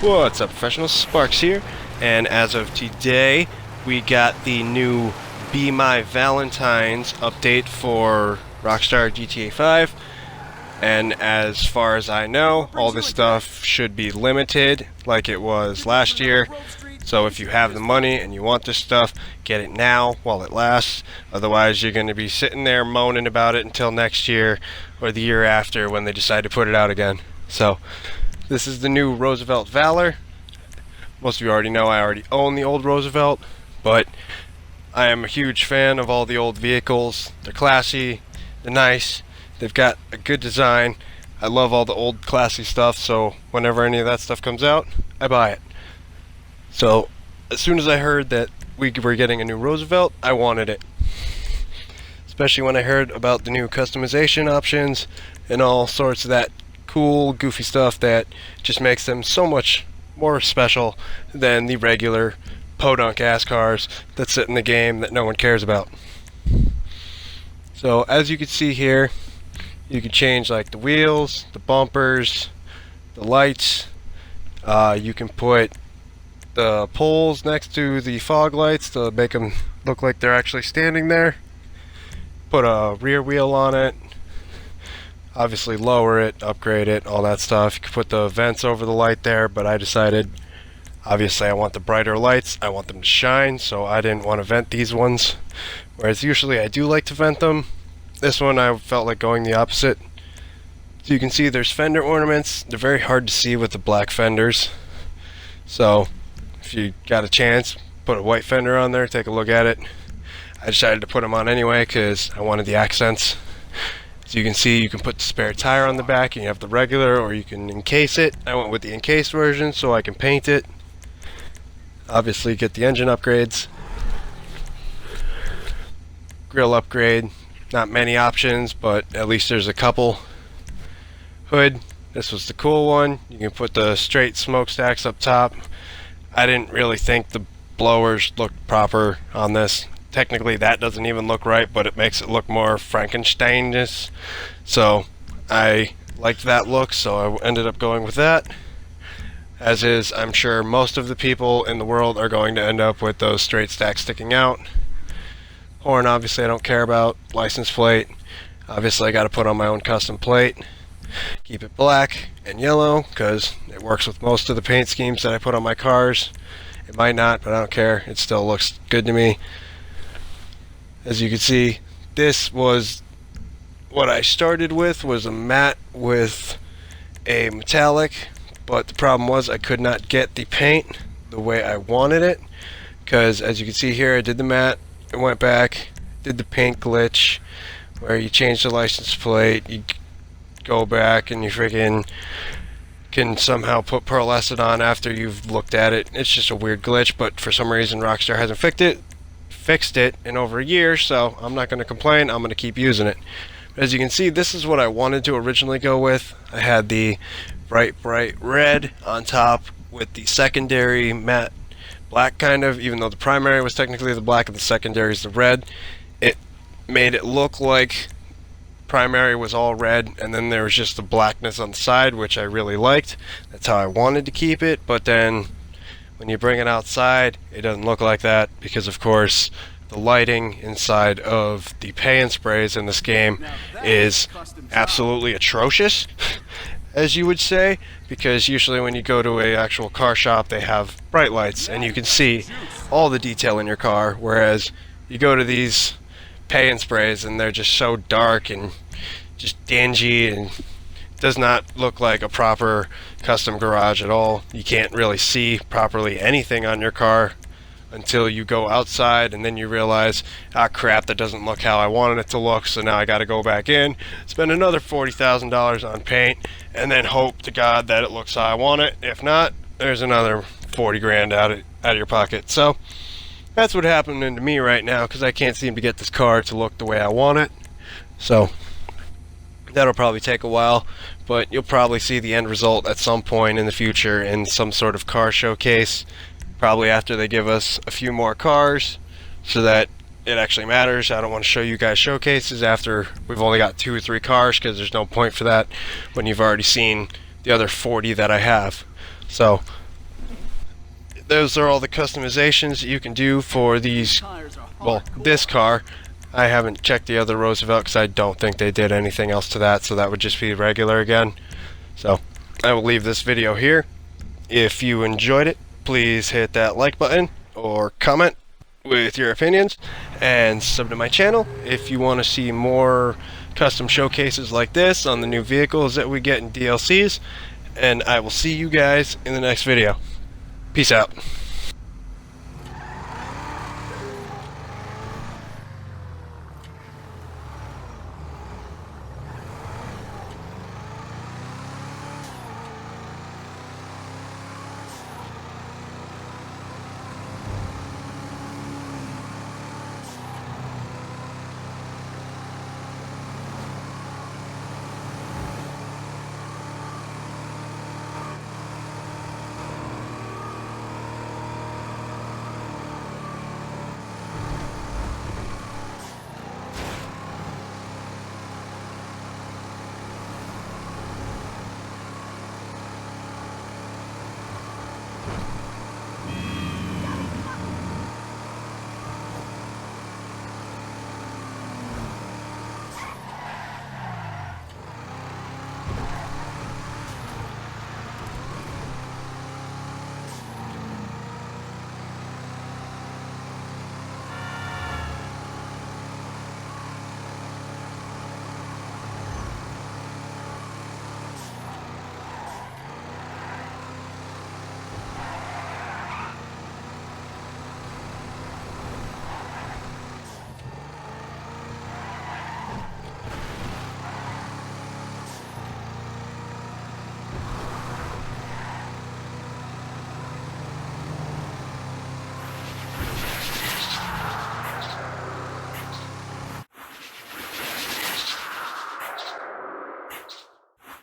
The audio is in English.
What's up, professionals? Sparks here, and as of today, we got the new Be My Valentine's update for Rockstar GTA 5. And as far as I know, all this stuff should be limited like it was last year. So if you have the money and you want this stuff, get it now while it lasts. Otherwise, you're going to be sitting there moaning about it until next year or the year after when they decide to put it out again. So this is the new Roosevelt Valor. Most of you already know I already own the old Roosevelt, but I am a huge fan of all the old vehicles. They're classy, they're nice, they've got a good design. I love all the old classy stuff, so whenever any of that stuff comes out, I buy it. So as soon as I heard that we were getting a new Roosevelt, I wanted it. Especially when I heard about the new customization options and all sorts of that cool, goofy stuff that just makes them so much more special than the regular podunk ass cars that sit in the game that no one cares about. So as you can see here, you can change like the wheels, the bumpers, the lights. You can put the poles next to the fog lights to make them look like they're actually standing there. Put a rear wheel on it. Obviously lower it, upgrade it, all that stuff. You can put the vents over the light there, but I decided obviously I want the brighter lights. I want them to shine, so I didn't want to vent these ones. Whereas usually I do like to vent them. This one I felt like going the opposite. So you can see there's fender ornaments. They're very hard to see with the black fenders. So if you got a chance, put a white fender on there, take a look at it. I decided to put them on anyway because I wanted the accents. So you can see you can put the spare tire on the back and you have the regular, or you can encase it. I went with the encased version so I can paint it. Obviously get the engine upgrades. Grill upgrade. Not many options, but at least there's a couple. Hood. This was the cool one. You can put the straight smokestacks up top. I didn't really think the blowers looked proper on this. Technically that doesn't even look right, but it makes it look more Frankensteinish. So I liked that look, so I ended up going with that. As is, I'm sure most of the people in the world are going to end up with those straight stacks sticking out. Horn, obviously I don't care about. License plate, obviously I got to put on my own custom plate. Keep it black and yellow because it works with most of the paint schemes that I put on my cars. It might not, but I don't care. It still looks good to me. As you can see, this was what I started with, was a matte with a metallic, but the problem was I could not get the paint the way I wanted it, because as you can see here, I did the matte, it went back, did the paint glitch where you change the license plate, you go back and you freaking can somehow put pearlescent on after you've looked at it. It's just a weird glitch, but for some reason Rockstar hasn't fixed it in over a year, so I'm not going to complain. I'm going to keep using it. But as you can see, this is what I wanted to originally go with. I had the bright red on top with the secondary matte black, kind of, even though the primary was technically the black and the secondary is the red. It made it look like primary was all red and then there was just the blackness on the side, which I really liked. That's how I wanted to keep it, but then when you bring it outside, it doesn't look like that because, of course, the lighting inside of the paint sprays in this game is absolutely atrocious, as you would say, because usually when you go to an actual car shop, they have bright lights and you can see all the detail in your car, whereas you go to these paint sprays and they're just so dark and just dingy and does not look like a proper custom garage at all. You can't really see properly anything on your car until you go outside and then you realize, ah crap, that doesn't look how I wanted it to look, so now I got to go back in, spend another $40,000 on paint, and then hope to God that it looks how I want it. If not, there's another 40 grand out of your pocket. So that's what happened to me right now, because I can't seem to get this car to look the way I want it. So that'll probably take a while, but you'll probably see the end result at some point in the future in some sort of car showcase, probably after they give us a few more cars so that it actually matters. I don't want to show you guys showcases after we've only got 2 or 3 cars, because there's no point for that when you've already seen the other 40 that I have. So those are all the customizations that you can do for these, well, this car. I haven't checked the other Roosevelt because I don't think they did anything else to that, so that would just be regular again. So I will leave this video here. If you enjoyed it, please hit that like button or comment with your opinions, and sub to my channel if you want to see more custom showcases like this on the new vehicles that we get in DLCs. And I will see you guys in the next video. Peace out.